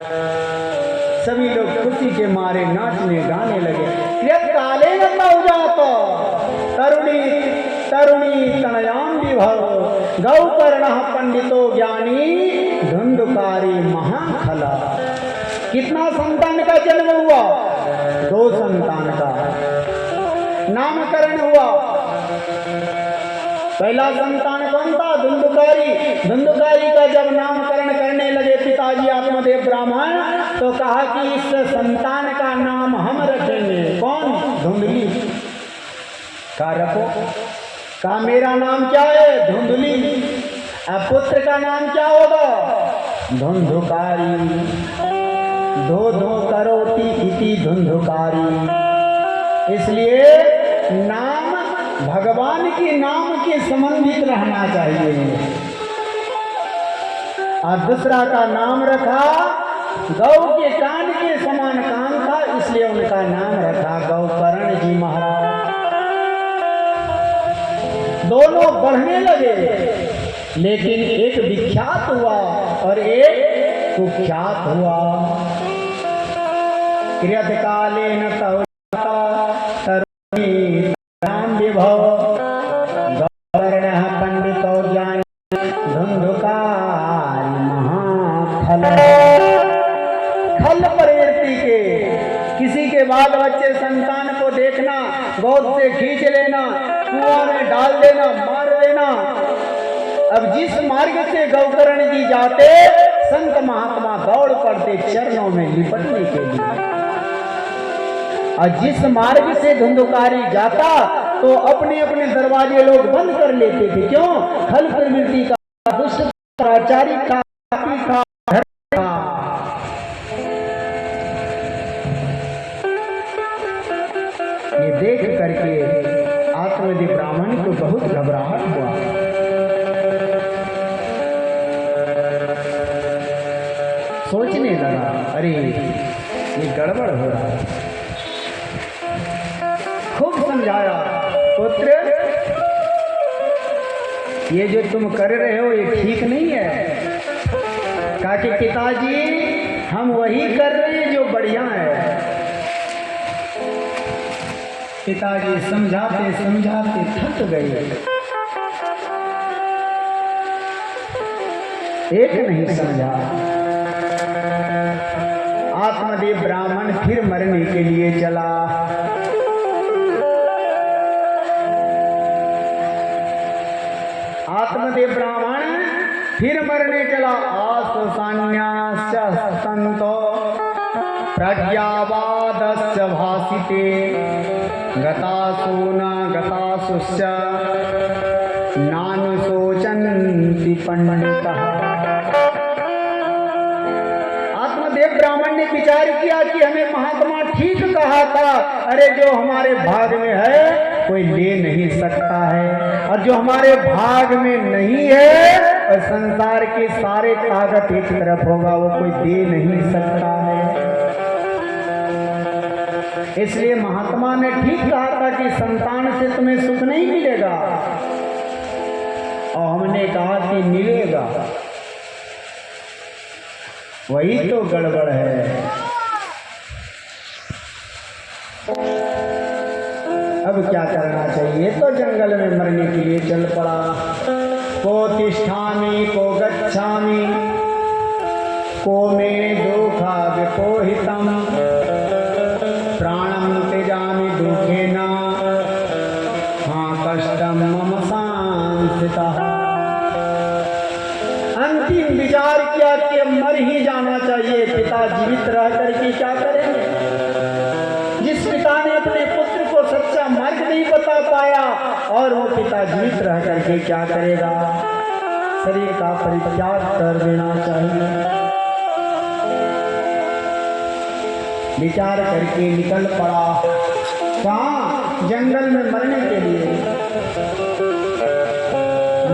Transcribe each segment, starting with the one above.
सभी लोग खुशी के मारे नाचने गाने लगे। काले तो तरुणी तरुणी तनयाम विभव गौकर्ण पंडितो ज्ञानी धुंधुकारी महाखला। कितना संतान का जन्म हुआ? 2 संतान का नामकरण हुआ। पहला संतान कौन था? धुंधुकारी। धुंधुकारी का जब नामकरण करने लगे पिताजी आत्मदेव ब्राह्मण, तो कहा कि इस संतान का नाम हम रखेंगे। कौन? धुंधली। का रखो? का मेरा नाम क्या है? धुंधली। अब पुत्र का नाम क्या होगा? धुंधुकारी। धो धो करोति इति धुंधुकारी। इसलिए नाम भगवान के नाम के संबंधित रहना चाहिए। और दूसरा का नाम रखा, गौ के कान के समान कान था, इसलिए उनका नाम रखा गौकर्ण जी महाराज। दोनों बढ़ने लगे, लेकिन एक विख्यात हुआ और एक कुख्यात हुआ। कालेन विभव गौकर्ण पंडितो ज्ञानी धुंधुकारी महाखल। खल प्रवृत्ति के किसी के बाल बच्चे संतान को देखना, गोद से खींच लेना, कुआं में डाल देना, मार देना। अब जिस मार्ग से गौकर्ण जी जाते, संत महात्मा दौड़ पड़ते चरणों में लिपटने के लिए। और जिस मार्ग से धुंधुकारी जाता, तो अपने अपने दरवाजे लोग बंद कर लेते थे। क्यों? खल प्रवृत्ति का, दुष्ट प्राचारी का, ये देख करके आत्मदेव ब्राह्मण को बहुत घबराहट हुआ। सोचने लगा, अरे ये गड़बड़ हो रहा है। खूब समझाया, पुत्र ये जो तुम कर रहे हो ये ठीक नहीं है। कहा कि पिताजी हम वही कर रहे हैं जो बढ़िया है। पिताजी समझाते समझाते थक गए, एक नहीं समझा। आत्मदेव ब्राह्मण फिर मरने के लिए चला। आत्मदेव ब्राह्मण फिर मरने चला। आसुसान्याश्च संतो प्रज्ञावादस्य भासिते गतासु न गतासुश्च नानुशोचन्ति पंडितः। आत्मदेव ब्राह्मण ने विचार किया कि हमें महात्मा ठीक कहा था। अरे जो हमारे भाग में है कोई ले नहीं सकता है, और जो हमारे भाग में नहीं है और संसार के सारे कागज एक तरफ होगा, वो कोई दे नहीं सकता है। इसलिए महात्मा ने ठीक कहा था कि संतान से तुम्हें सुख नहीं मिलेगा, और हमने कहा कि मिलेगा। वही तो गड़बड़ है। अब क्या करना चाहिए? तो जंगल में मरने के लिए चल पड़ा। को तिष्ठामि को गच्छामि को मे दुखा विपोहितम प्राणम त्यजामि दुखेन हाँ कष्टम मम सांसितः। अंतिम विचार किया कि मर ही जाना चाहिए। पिता जीवित रह करके क्या करेंगे? जिस पिता ने अपने पुत्र को सच्चा मार्ग नहीं बता पाया, और वो पिता जीवित रह करके क्या करेगा? शरीर का परित्याग कर देना चाहिए। विचार करके निकल पड़ा। कहाँ? जंगल में मरने के लिए।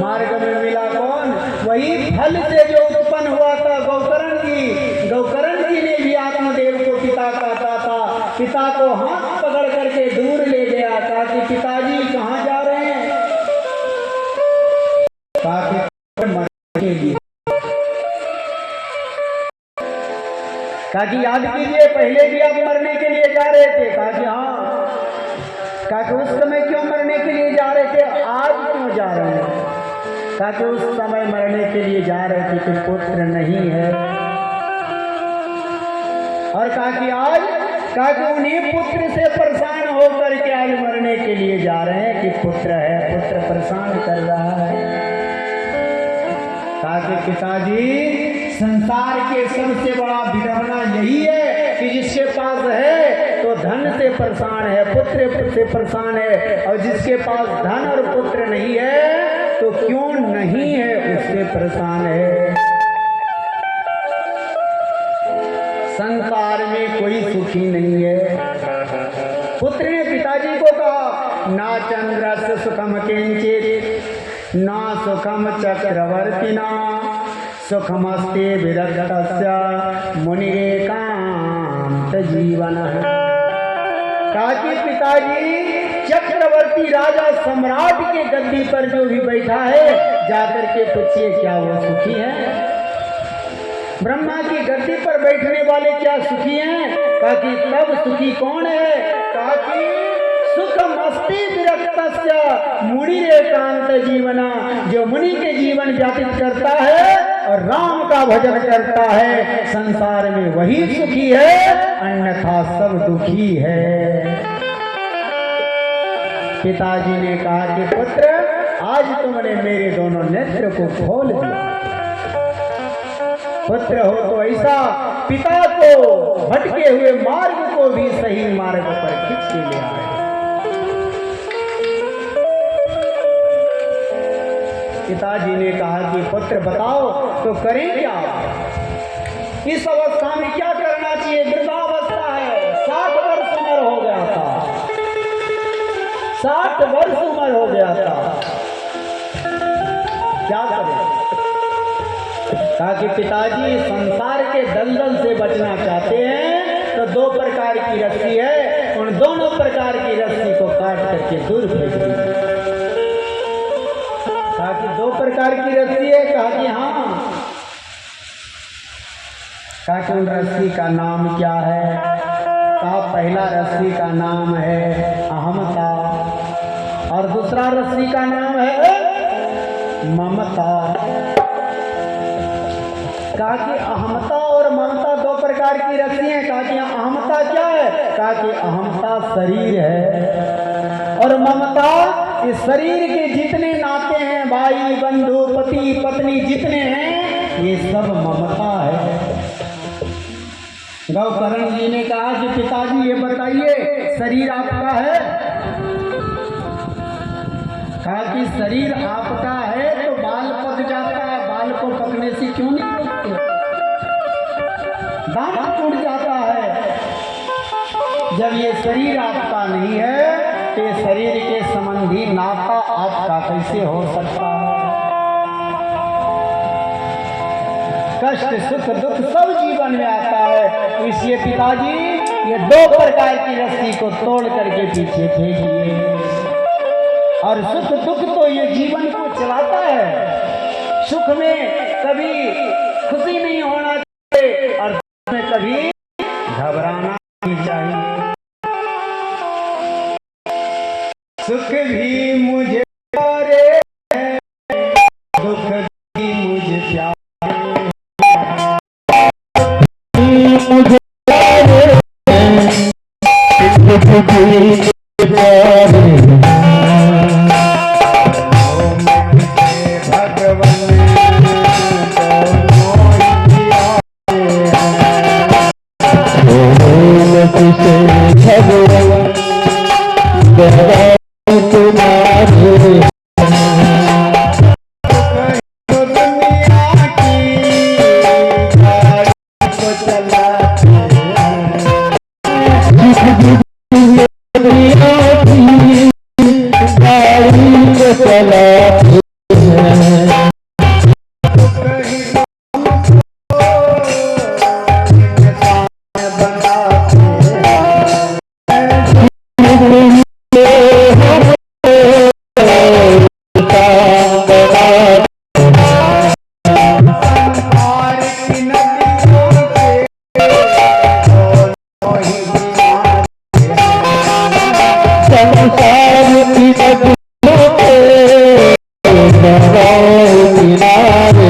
मार्ग में मिला कौन? वही फल से जो उत्पन्न हुआ था गौकर्ण जी। गौकर्ण जी ने भी आत्मदेव को पिता कहता था। पिता को हाथ पकड़ करके दूर ले गया था कि पिताजी कहाँ जा रहे हैं? मरने के लिए। कहा कि याद कीजिए पहले भी आप मरने के लिए जा रहे थे। कहा कि हाँ। कहा कि उस समय क्यों मरने के लिए जा रहे थे, आज क्यों जा रहे हैं? कहा कि उस समय मरने के लिए जा रहे थे कि पुत्र नहीं है, और कहा कि आज, कहा कि उन्हीं पुत्र से परेशान होकर के आज मरने के लिए जा रहे हैं कि पुत्र है, पुत्र परेशान कर रहा है। कहा कि पिताजी संसार के सबसे बड़ा विडंबना यही है कि जिसके पास है तो धन से परेशान है, पुत्र से परेशान है, और जिसके पास धन और पुत्र नहीं है तो क्यों नहीं है उससे परेशान है। संसार में कोई सुखी नहीं है। पुत्र ने पिताजी को कहा, ना चंद्रस्य सुखम किंचित ना सुखम चक्रवर्तिना सुखमस्ते विरक्तस्य मुनिरेकांत जीवन। कहा कि पिताजी चक्रवर्ती राजा सम्राट के गद्दी पर जो भी बैठा है जाकर के पूछिए क्या वो सुखी है। ब्रह्मा की गद्दी पर बैठने वाले क्या सुखी हैं? कहा कि तब सुखी कौन है? कहा कि सुखमस्ति विरक्तस्य मुनिरेकांत जीवना, जो मुनि के जीवन व्यतीत करता है और राम का भजन करता है, संसार में वही सुखी है, अन्यथा सब दुखी है। पिताजी ने कहा कि पुत्र आज तुमने मेरे दोनों नेत्र को खोल दिया। पुत्र हो तो ऐसा पिता को भटके हुए मार्ग को भी सही मार्ग पर खींच के ले आए। पिताजी ने कहा कि पुत्र बताओ तो करें क्या, इस अवस्था में क्या करना चाहिए? वृद्धावस्था है, 60 वर्ष उम्र हो गया था, 60 वर्ष उम्र हो गया था, क्या करें? कहा कि पिताजी संसार के दलदल से बचना चाहते हैं तो 2 प्रकार की रस्सी है, उन दोनों प्रकार की रस्सी को काट करके दूर फेंक दीजिए। कहा कि 2 प्रकार की रस्सी है? कहा कि हाँ। कहा कि उन रस्सी का नाम क्या है? कहा पहला रस्सी का नाम है अहमता और दूसरा रस्सी का नाम है ममता। कहा कि अहमता और ममता 2 प्रकार की रस्सी हैं। कहा कि अहमता क्या है? कहा कि अहमता शरीर है और ममता इस शरीर के जितने नाते हैं, भाई बंधु पति पत्नी जितने हैं, ये सब ममता है। गौकर्ण जी ने कहा कि पिताजी ये बताइए शरीर आपका है? कहा कि शरीर आपका है तो बाल पक जाता है, बाल को पकने से क्यों नहीं रोकते? दांत टूट जाता है। जब ये शरीर आपका नहीं है तो ये शरीर के संबंधी नाता आपका कैसे हो सकता है? कष्ट सुख दुख सब जीवन में आता है, इसलिए पिताजी ये 2 प्रकार की रस्सी को तोड़ करके पीछे फेंकिए। और सुख दुख तो ये जीवन को चलाता है, सुख में कभी खुशी नहीं होना चाहिए और दुख में कभी घबराना नहीं चाहिए। सुख भी मुझे प्यारे है, दुख भी मुझे प्यारे मुझे प्यारे दुख भी प्यारे संसार की नदियों के किनारे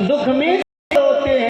दुख में